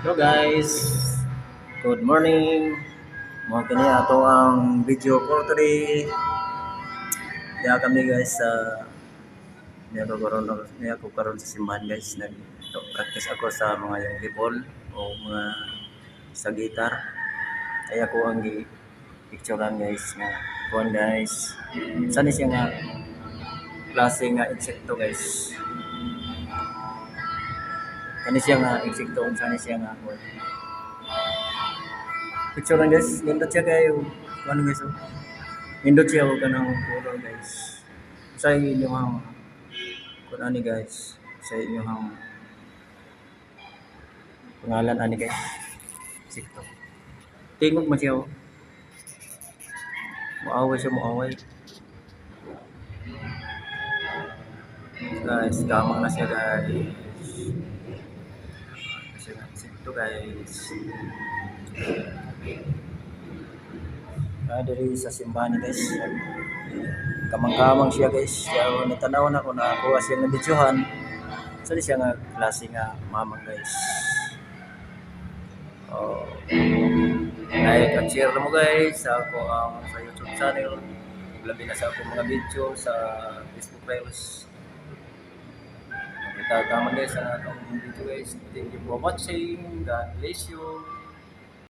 Hello guys, good morning. Mga kini ato ang video for today. Diya kami guys sa niya ko karon sa simbahan guys. Practice ako sa mga yung people o mga sa guitar. Kaya ko ang picturean guys na kuan guys. Saan siya nga klase nga insekto guys. Kani siya nga insekto kung saan siya nga kuan. Picturean guys, nindot siya kayo. Kuan guys oh. Nindot siya o kanang puro guys. Sa inyo ang kung ani guys, sa inyo ang pangalan ani guys. Sikto. Tingog man siya oh. Muaway siya muaway. Guys, gamang na siya guys. Sikto guys. Dari sa simbahan ni guys. Kamang-kamang siya guys. Kaya natanaw na ko na ako siya ng videohan. So siya nga klase nga mamang guys. Oh. Like at share na mo guys sa ako ang sa YouTube channel. Labi na sa ako mga video sa Facebook Reels. Tama guys sa atong video guys. Thank you for watching. God bless you.